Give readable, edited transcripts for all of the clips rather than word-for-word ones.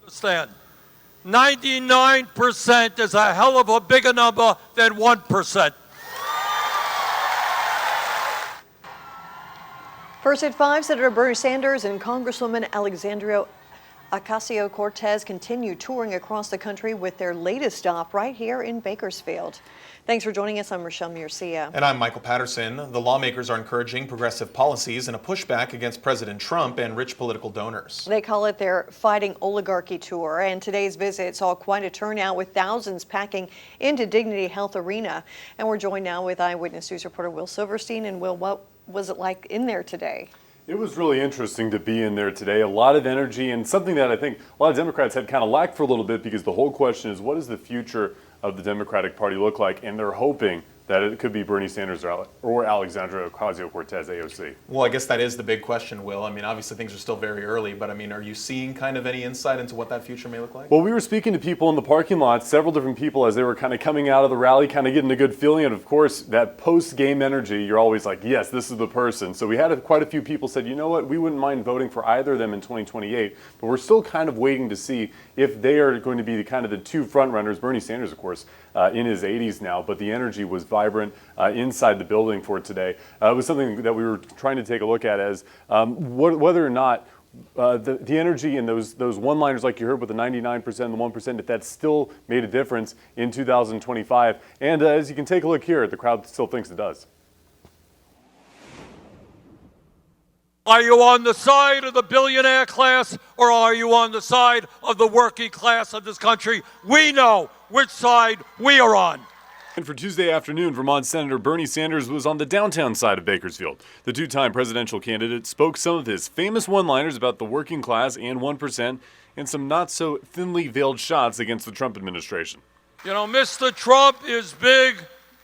Understand, 99% is a hell of a bigger number than 1%. First at 5, Senator Bernie Sanders and Congresswoman Alexandria Ocasio-Cortez continue touring across the country with their latest stop right here in Bakersfield. Thanks for joining us. I'm Rochelle Murcia. And I'm Michael Patterson. The lawmakers are encouraging progressive policies and a pushback against President Trump and rich political donors. They call it their Fighting Oligarchy Tour, and today's visit saw quite a turnout with thousands packing into Dignity Health Arena. And we're joined now with Eyewitness News reporter Will Silverstein. And Will, what was it like in there today? It was really interesting to be in there today. A lot of energy and something that I think a lot of Democrats had kind of lacked for a little bit, because the whole question is, what does the future of the Democratic Party look like? And they're hoping that it could be Bernie Sanders or Alexandria Ocasio-Cortez, AOC. Well, I guess that is the big question, Will. I mean, obviously things are still very early, but I mean, are you seeing kind of any insight into what that future may look like? Well, we were speaking to people in the parking lot, several different people, as they were kind of coming out of the rally, kind of getting a good feeling. And of course, that post-game energy, you're always like, yes, this is the person. So we had quite a few people said, you know what, we wouldn't mind voting for either of them in 2028, but we're still kind of waiting to see if they are going to be kind of the two front runners. Bernie Sanders, of course, in his 80s now, but the energy was vibrant inside the building for today. It was something that we were trying to take a look at as whether or not the energy and those one-liners, like you heard with the 99% and the 1%, if that still made a difference in 2025. And as you can take a look here, the crowd still thinks it does. Are you on the side of the billionaire class, or are you on the side of the working class of this country? We know which side we are on. And for Tuesday afternoon, Vermont Senator Bernie Sanders was on the downtown side of Bakersfield. The two-time presidential candidate spoke some of his famous one-liners about the working class and 1%, and some not-so-thinly veiled shots against the Trump administration. You know, Mr. Trump is big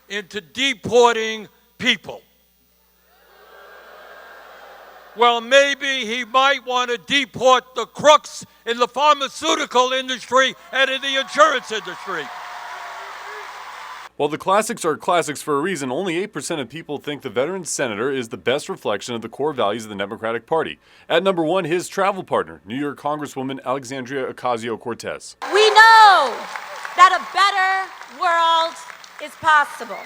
into deporting people. Well, maybe he might want to deport the crooks in the pharmaceutical industry and in the insurance industry. While the classics are classics for a reason, only 8% of people think the veteran senator is the best reflection of the core values of the Democratic Party. At number 1, his travel partner, New York Congresswoman Alexandria Ocasio-Cortez. We know that a better world is possible,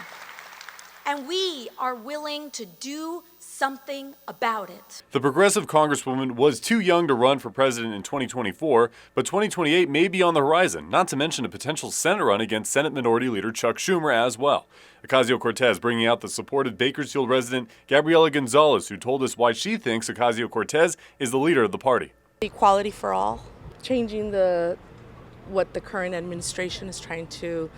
and we are willing to do something about it. The progressive congresswoman was too young to run for president in 2024, but 2028 may be on the horizon, not to mention a potential Senate run against Senate Minority Leader Chuck Schumer as well. Ocasio-Cortez bringing out the supported Bakersfield resident Gabriela Gonzalez, who told us why she thinks Ocasio-Cortez is the leader of the party. Equality for all, changing what the current administration is trying to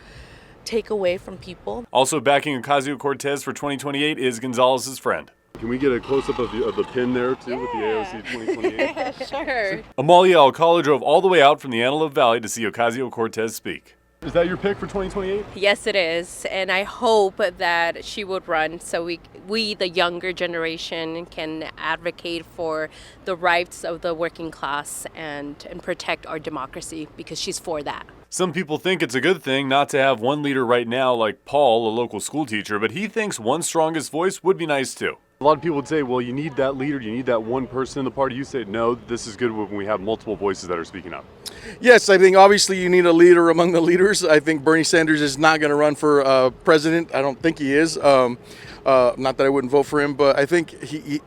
take away from people. Also backing Ocasio-Cortez for 2028 is Gonzalez's friend. Can we get a close-up of the pin there, too, with the AOC 2028? Sure. Amalia Alcala drove all the way out from the Antelope Valley to see Ocasio-Cortez speak. Is that your pick for 2028? Yes, it is. And I hope that she would run so we, the younger generation, can advocate for the rights of the working class and protect our democracy, because she's for that. Some people think it's a good thing not to have one leader right now like Paul, a local school teacher, but he thinks one strongest voice would be nice too. A lot of people would say, well, you need that leader, you need that one person in the party. You say, no, this is good when we have multiple voices that are speaking up. Yes, I think obviously you need a leader among the leaders. I think Bernie Sanders is not going to run for president. I don't think he is. Not that I wouldn't vote for him, but I think the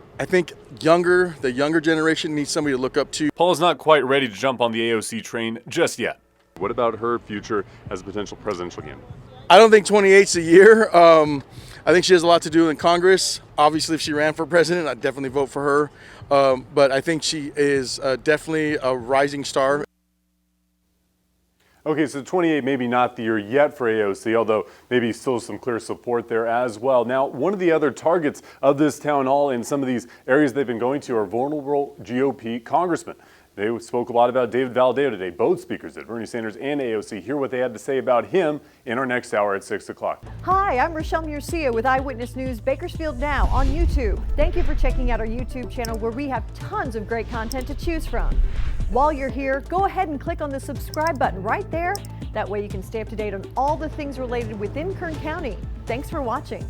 younger generation needs somebody to look up to. Paul is not quite ready to jump on the AOC train just yet. What about her future as a potential presidential candidate? I don't think 28's a year. I think she has a lot to do in Congress. Obviously, if she ran for president, I'd definitely vote for her. But I think she is definitely a rising star. Okay, so 28 maybe not the year yet for AOC, although maybe still some clear support there as well. Now, one of the other targets of this town hall in some of these areas they've been going to are vulnerable GOP congressmen. They spoke a lot about David Valadao today. Both speakers did, Bernie Sanders and AOC. Hear what they had to say about him in our next hour at 6 o'clock. Hi, I'm Rochelle Murcia with Eyewitness News Bakersfield Now on YouTube. Thank you for checking out our YouTube channel, where we have tons of great content to choose from. While you're here, go ahead and click on the subscribe button right there. That way you can stay up to date on all the things related within Kern County. Thanks for watching.